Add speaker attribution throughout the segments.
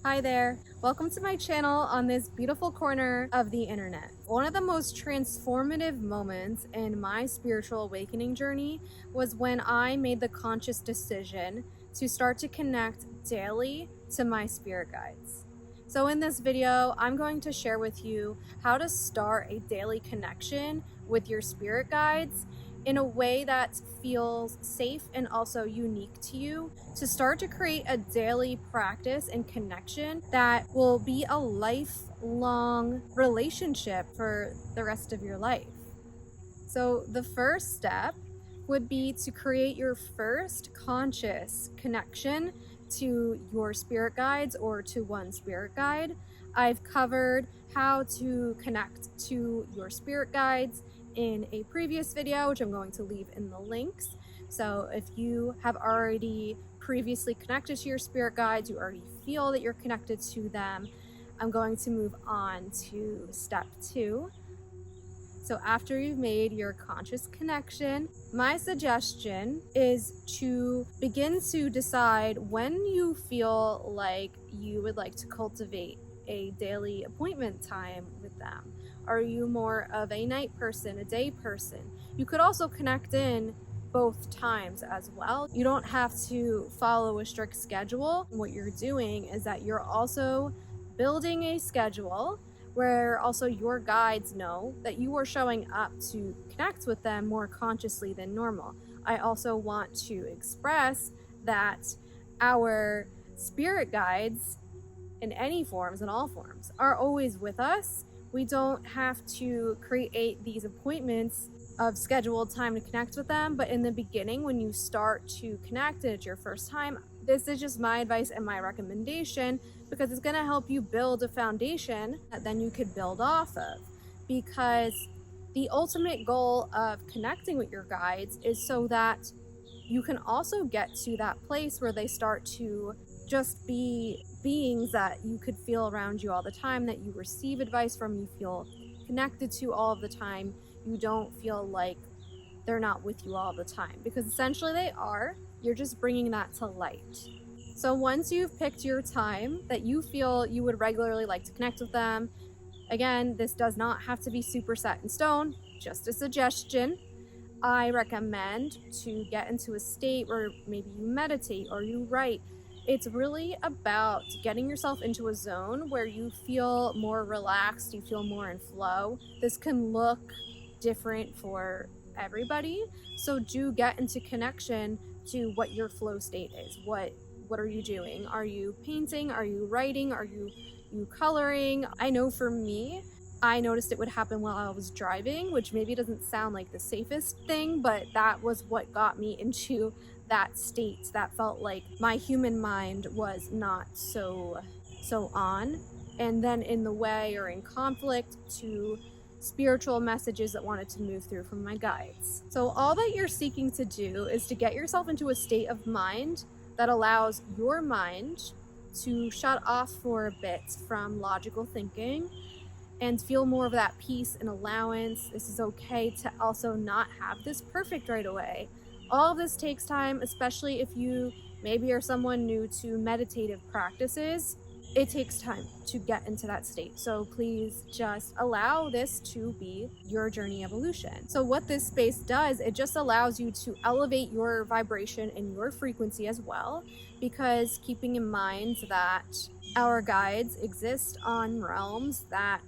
Speaker 1: Hi there, welcome to my channel on this beautiful corner of the internet. One of the most transformative moments in my spiritual awakening journey was when I made the conscious decision to start to connect daily to my spirit guides. So in this video, I'm going to share with you how to start a daily connection with your spirit guides in a way that feels safe and also unique to you, to start to create a daily practice and connection that will be a lifelong relationship for the rest of your life. So the first step would be to create your first conscious connection to your spirit guides or to one spirit guide. I've covered how to connect to your spirit guides in a previous video, which I'm going to leave in the links. So if you have already previously connected to your spirit guides, you already feel that you're connected to them, I'm going to move on to step 2. So after you've made your conscious connection, my suggestion is to begin to decide when you feel like you would like to cultivate a daily appointment time with them. Are you more of a night person, a day person? You could also connect in both times as well. You don't have to follow a strict schedule. What you're doing is that you're also building a schedule where also your guides know that you are showing up to connect with them more consciously than normal. I also want to express that our spirit guides in any forms, in all forms, are always with us. We don't have to create these appointments of scheduled time to connect with them, but in the beginning, when you start to connect and it's your first time, this is just my advice and my recommendation, because it's going to help you build a foundation that then you could build off of. Because the ultimate goal of connecting with your guides is so that you can also get to that place where they start to just be beings that you could feel around you all the time, that you receive advice from, you feel connected to all of the time. You don't feel like they're not with you all the time, because essentially they are. You're just bringing that to light. So once you've picked your time that you feel you would regularly like to connect with them, again, this does not have to be super set in stone, just a suggestion. I recommend to get into a state where maybe you meditate or you write. It's really about getting yourself into a zone where you feel more relaxed, you feel more in flow. This can look different for everybody, so do get into connection to what your flow state is. What are you doing? Are you painting? Are you writing? Are you coloring? I know for me, I noticed it would happen while I was driving, which maybe doesn't sound like the safest thing, but that was what got me into that state. That felt like my human mind was not so on, and then in the way or in conflict to spiritual messages that wanted to move through from my guides. So all that you're seeking to do is to get yourself into a state of mind that allows your mind to shut off for a bit from logical thinking and feel more of that peace and allowance. This is okay to also not have this perfect right away. All of this takes time, especially if you maybe are someone new to meditative practices. It takes time to get into that state. So please just allow this to be your journey evolution. So what this space does, it just allows you to elevate your vibration and your frequency as well, because keeping in mind that our guides exist on realms that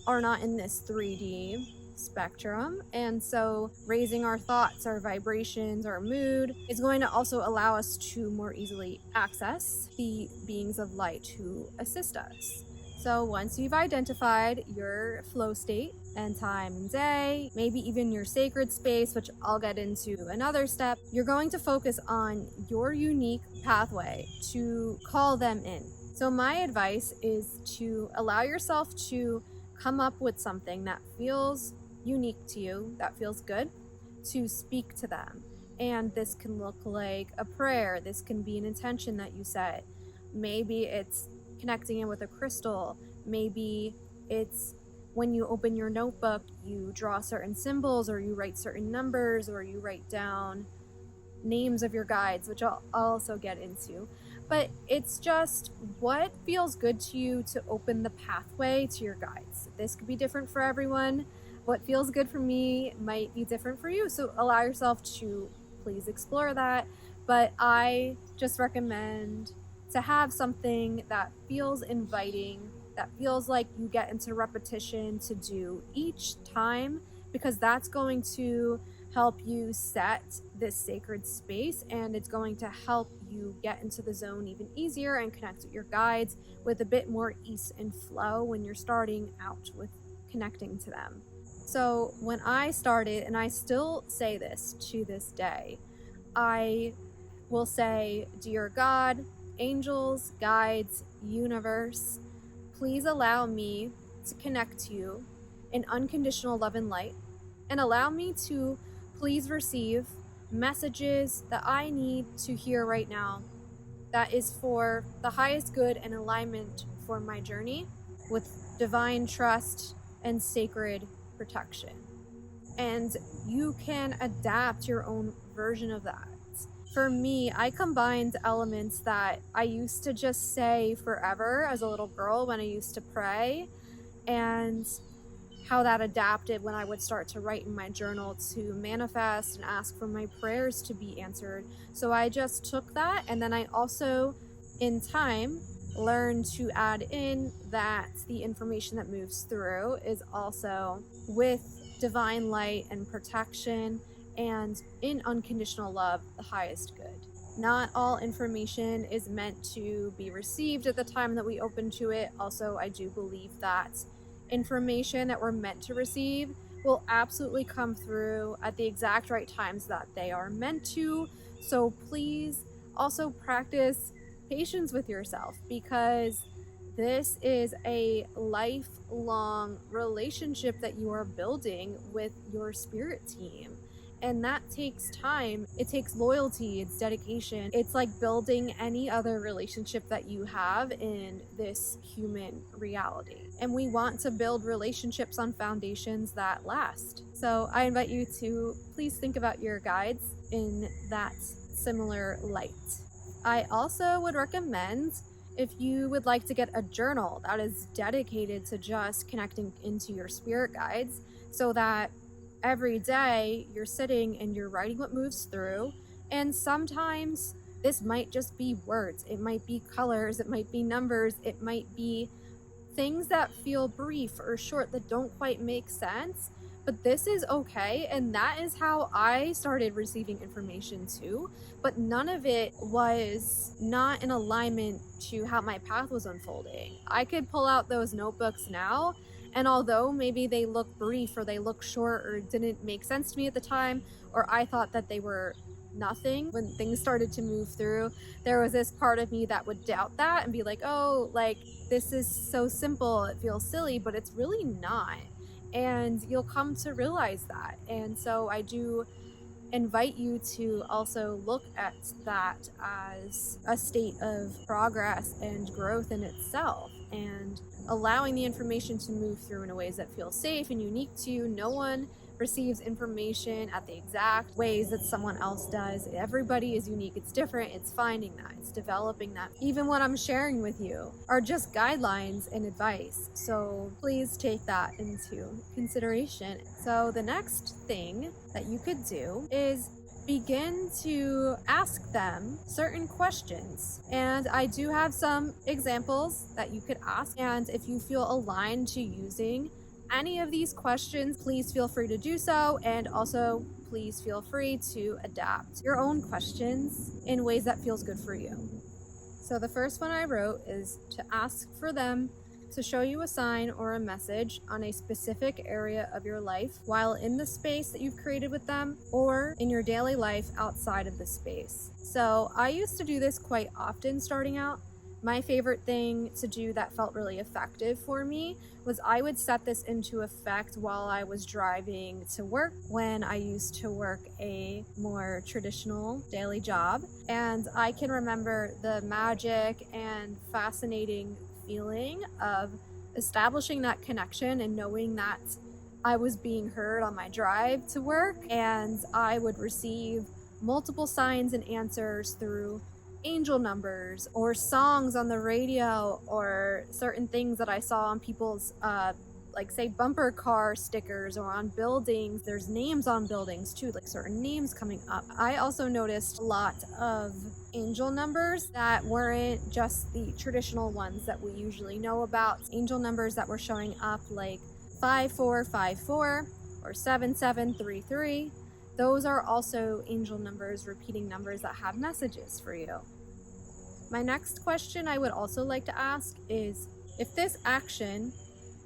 Speaker 1: are not in this 3D spectrum, and so raising our thoughts, our vibrations, our mood is going to also allow us to more easily access the beings of light who assist us. So once you've identified your flow state and time and day, maybe even your sacred space, which I'll get into another step, you're going to focus on your unique pathway to call them in. So my advice is to allow yourself to come up with something that feels unique to you, that feels good, to speak to them. And this can look like a prayer. This can be an intention that you set. Maybe it's connecting in with a crystal. Maybe it's when you open your notebook, you draw certain symbols, or you write certain numbers, or you write down names of your guides, which I'll also get into. but it's just what feels good to you to open the pathway to your guides. This could be different for everyone. What feels good for me might be different for you, so allow yourself to please explore that. But I just recommend to have something that feels inviting, that feels like you get into repetition to do each time, because that's going to help you set this sacred space, and it's going to help you get into the zone even easier and connect with your guides with a bit more ease and flow when you're starting out with connecting to them. So when I started, and I still say this to this day, I will say, "Dear God, angels, guides, universe, please allow me to connect to you in unconditional love and light, and allow me to please receive messages that I need to hear right now that is for the highest good and alignment for my journey with divine trust and sacred protection." And you can adapt your own version of that. For me, I combined elements that I used to just say forever as a little girl when I used to pray, and how that adapted when I would start to write in my journal to manifest and ask for my prayers to be answered. So I just took that, and then I also, in time, learned to add in that the information that moves through is also with divine light and protection and in unconditional love, the highest good. Not all information is meant to be received at the time that we open to it. Also, I do believe that information that we're meant to receive will absolutely come through at the exact right times that they are meant to. So please also practice patience with yourself, because this is a lifelong relationship that you are building with your spirit team. And that takes time. It takes loyalty, it's dedication. It's like building any other relationship that you have in this human reality. And we want to build relationships on foundations that last. So I invite you to please think about your guides in that similar light. I also would recommend, if you would like to get a journal that is dedicated to just connecting into your spirit guides, so that every day you're sitting and you're writing what moves through. And sometimes this might just be words, it might be colors, it might be numbers, it might be things that feel brief or short that don't quite make sense. But this is okay, and that is how I started receiving information too. But none of it was not in alignment to how my path was unfolding. I could pull out those notebooks now, and although maybe they look brief or they look short or didn't make sense to me at the time, or I thought that they were nothing, when things started to move through, there was this part of me that would doubt that and be like, oh, like, this is so simple, it feels silly, but it's really not. And you'll come to realize that. And so I do invite you to also look at that as a state of progress and growth in itself, and allowing the information to move through in ways that feel safe and unique to you. No one receives information at the exact ways that someone else does. Everybody is unique. It's different. It's finding that. It's developing that. Even what I'm sharing with you are just guidelines and advice. So please take that into consideration. So the next thing that you could do is begin to ask them certain questions. And I do have some examples that you could ask. And if you feel aligned to using any of these questions, please feel free to do so. And also, please feel free to adapt your own questions in ways that feels good for you. So the first one I wrote is to ask for them to show you a sign or a message on a specific area of your life while in the space that you've created with them, or in your daily life outside of the space. So I used to do this quite often starting out. My favorite thing to do that felt really effective for me was I would set this into effect while I was driving to work, when I used to work a more traditional daily job. And I can remember the magic and fascinating feeling of establishing that connection and knowing that I was being heard on my drive to work, and I would receive multiple signs and answers through angel numbers or songs on the radio or certain things that I saw on people's like say bumper car stickers or on buildings. There's names on buildings too, like certain names coming up. I also noticed a lot of angel numbers that weren't just the traditional ones that we usually know about. Angel numbers that were showing up like 5454 or 7733. Those are also angel numbers, repeating numbers that have messages for you. My next question I would also like to ask is, if this action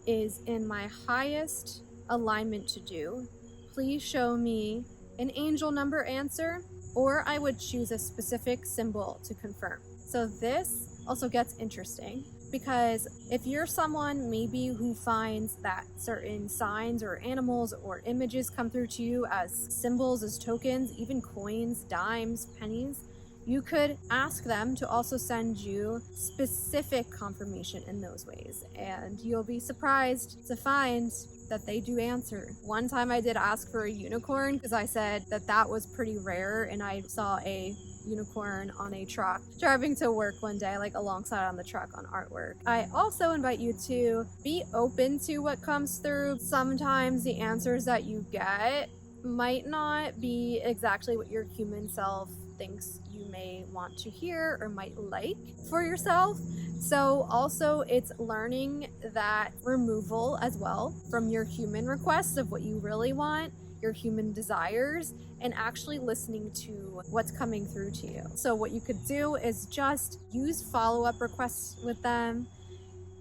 Speaker 1: is in my highest alignment to do, please show me an angel number answer, or I would choose a specific symbol to confirm. So this also gets interesting, because if you're someone maybe who finds that certain signs or animals or images come through to you as symbols, as tokens, even coins, dimes, pennies, you could ask them to also send you specific confirmation in those ways, and you'll be surprised to find that they do answer. One time I did ask for a unicorn because I said that that was pretty rare, and I saw a unicorn on a truck driving to work one day, like alongside on the truck on artwork. I also invite you to be open to what comes through. Sometimes the answers that you get might not be exactly what your human self thinks you may want to hear or might like for yourself. So also it's learning that removal as well from your human requests of what you really want, your human desires, and actually listening to what's coming through to you. So what you could do is just use follow-up requests with them,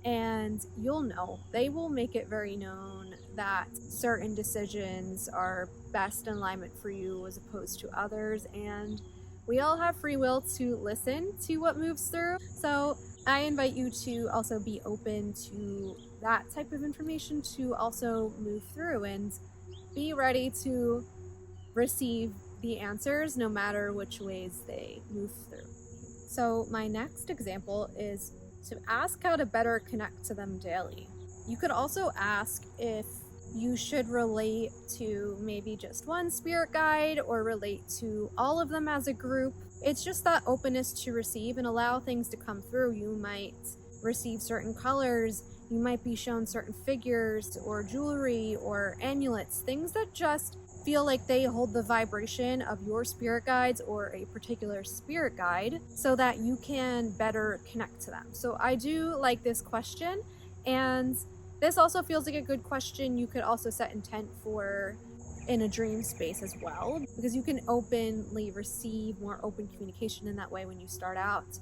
Speaker 1: and you'll know, they will make it very known that certain decisions are best in alignment for you as opposed to others, and we all have free will to listen to what moves through. So I invite you to also be open to that type of information to also move through, and be ready to receive the answers no matter which ways they move through. So my next example is to ask how to better connect to them daily. You could also ask if you should relate to maybe just one spirit guide or relate to all of them as a group. It's just that openness to receive and allow things to come through. You might receive certain colors, you might be shown certain figures or jewelry or amulets, things that just feel like they hold the vibration of your spirit guides or a particular spirit guide, so that you can better connect to them. So I do like this question, and this also feels like a good question you could also set intent for in a dream space as well, because you can openly receive more open communication in that way when you start out.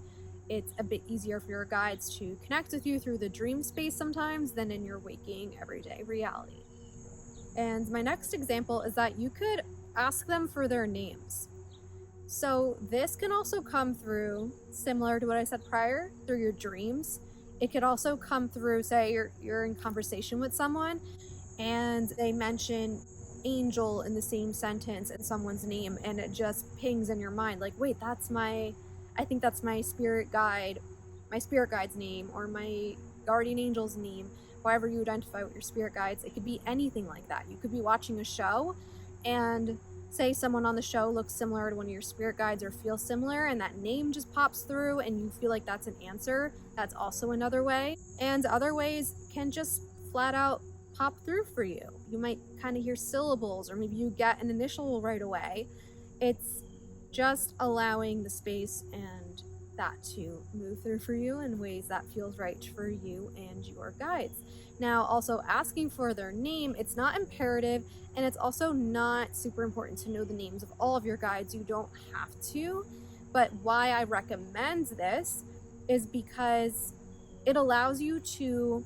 Speaker 1: It's a bit easier for your guides to connect with you through the dream space sometimes than in your waking everyday reality. And my next example is that you could ask them for their names. So this can also come through, similar to what I said prior, through your dreams. It could also come through, say you're in conversation with someone and they mention angel in the same sentence in someone's name, and it just pings in your mind like, wait, I think that's my spirit guide's name, or my guardian angel's name. However you identify with your spirit guides, it could be anything like that. You could be watching a show and say someone on the show looks similar to one of your spirit guides or feels similar, and that name just pops through and you feel like that's an answer. That's also another way. And other ways can just flat out pop through for you. You might kind of hear syllables, or maybe you get an initial right away. It's just allowing the space and that to move through for you in ways that feels right for you and your guides. Now, also asking for their name, it's not imperative, and it's also not super important to know the names of all of your guides. You don't have to, but why I recommend this is because it allows you to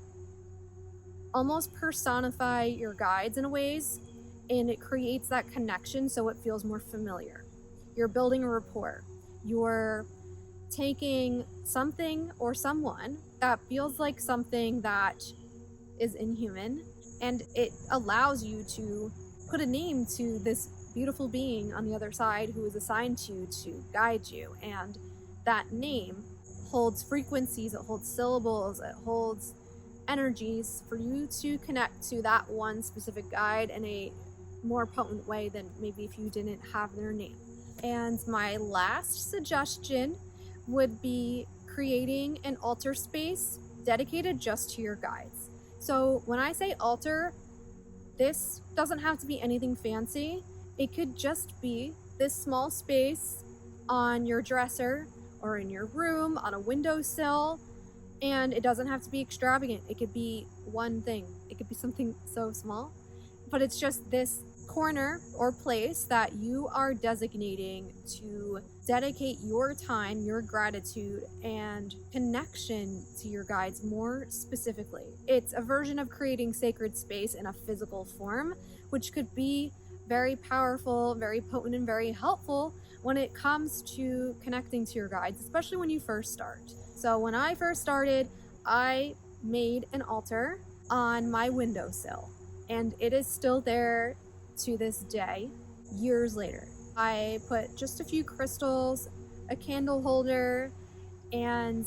Speaker 1: almost personify your guides in ways, and it creates that connection so it feels more familiar. You're building a rapport. You're taking something or someone that feels like something that is inhuman, and it allows you to put a name to this beautiful being on the other side who is assigned to you to guide you. And that name holds frequencies, it holds syllables, it holds energies for you to connect to that one specific guide in a more potent way than maybe if you didn't have their name. And my last suggestion would be creating an altar space dedicated just to your guides. So when I say altar, this doesn't have to be anything fancy. It could just be this small space on your dresser or in your room, on a windowsill, and it doesn't have to be extravagant. It could be one thing. It could be something so small, but it's just this corner or place that you are designating to dedicate your time, your gratitude, and connection to your guides more specifically. It's a version of creating sacred space in a physical form, which could be very powerful, very potent, and very helpful when it comes to connecting to your guides, especially when you first start. So when I first started, I made an altar on my windowsill, and it is still there to this day, years later. I put just a few crystals, a candle holder, and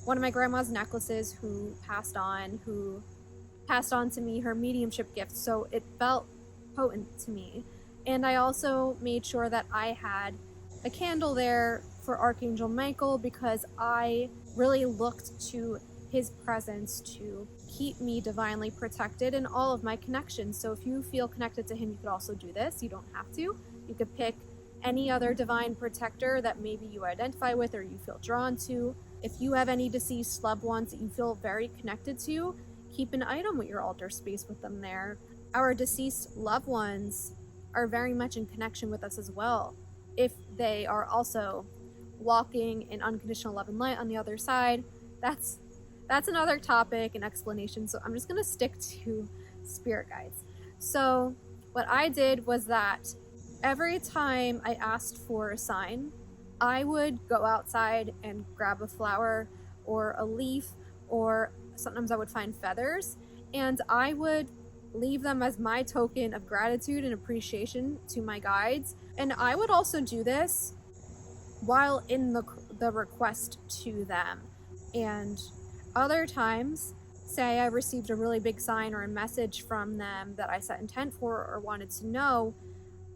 Speaker 1: one of my grandma's necklaces who passed on to me her mediumship gift, so it felt potent to me. And I also made sure that I had a candle there for Archangel Michael, because I really looked to his presence to keep me divinely protected in all of my connections. So if you feel connected to him, you could also do this. You don't have to. You could pick any other divine protector that maybe you identify with or you feel drawn to. If you have any deceased loved ones that you feel very connected to, keep an item with your altar space with them there. Our deceased loved ones are very much in connection with us as well, if they are also walking in unconditional love and light on the other side. That's another topic and explanation, so I'm just going to stick to spirit guides. So what I did was that every time I asked for a sign, I would go outside and grab a flower or a leaf, or sometimes I would find feathers, and I would leave them as my token of gratitude and appreciation to my guides. And I would also do this while in the request to them. And other times, say I received a really big sign or a message from them that I set intent for or wanted to know,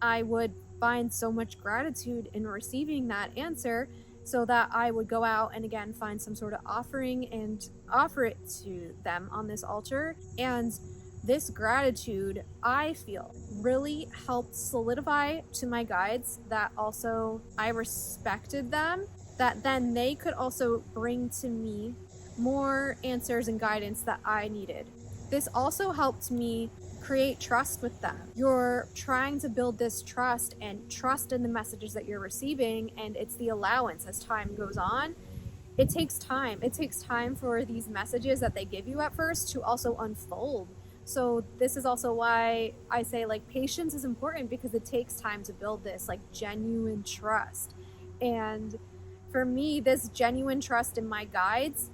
Speaker 1: I would find so much gratitude in receiving that answer, so that I would go out and again find some sort of offering and offer it to them on this altar. And this gratitude, I feel, really helped solidify to my guides that also I respected them, that then they could also bring to me more answers and guidance that I needed. This also helped me create trust with them. You're trying to build this trust and trust in the messages that you're receiving, and it's the allowance as time goes on. It takes time. It takes time for these messages that they give you at first to also unfold. So this is also why I say, like, patience is important, because it takes time to build this like genuine trust. And for me, this genuine trust in my guides,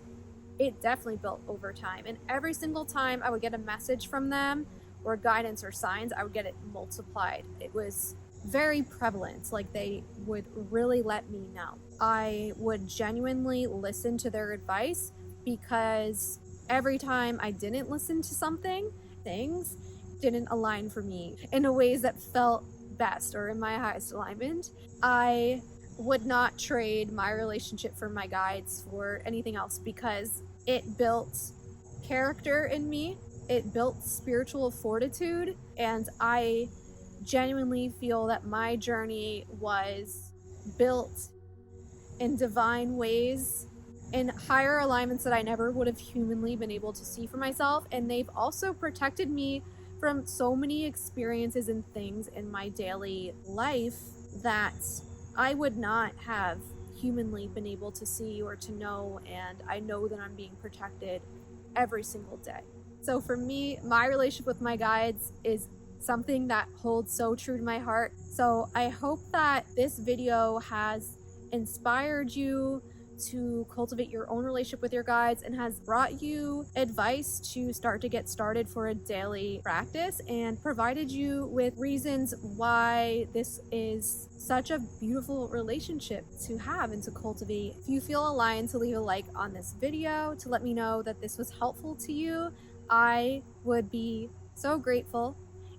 Speaker 1: it definitely built over time. And every single time I would get a message from them or guidance or signs, I would get it multiplied. It was very prevalent. Like, they would really let me know. I would genuinely listen to their advice, because every time I didn't listen to something, things didn't align for me in a ways that felt best or in my highest alignment, I would not trade my relationship for my guides for anything else, because it built character in me, it built spiritual fortitude, and I genuinely feel that my journey was built in divine ways, in higher alignments that I never would have humanly been able to see for myself. And they've also protected me from so many experiences and things in my daily life that I would not have humanly been able to see or to know, and I know that I'm being protected every single day. So for me, my relationship with my guides is something that holds so true to my heart. So I hope that this video has inspired you to cultivate your own relationship with your guides, and has brought you advice to start to get started for a daily practice, and provided you with reasons why this is such a beautiful relationship to have and to cultivate. If you feel aligned to leave a like on this video to let me know that this was helpful to you, I would be so grateful.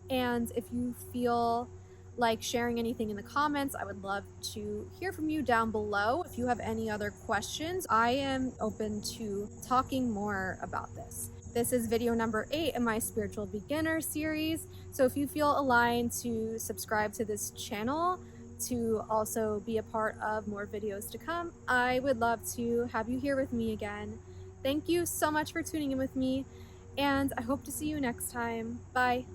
Speaker 1: And if you feel like sharing anything in the comments. I would love to hear from you down below. If you have any other questions, I am open to talking more about this. This is video number 8 in my spiritual beginner series. So if you feel aligned to subscribe to this channel to also be a part of more videos to come, I would love to have you here with me again. Thank you so much for tuning in with me, and I hope to see you next time. Bye.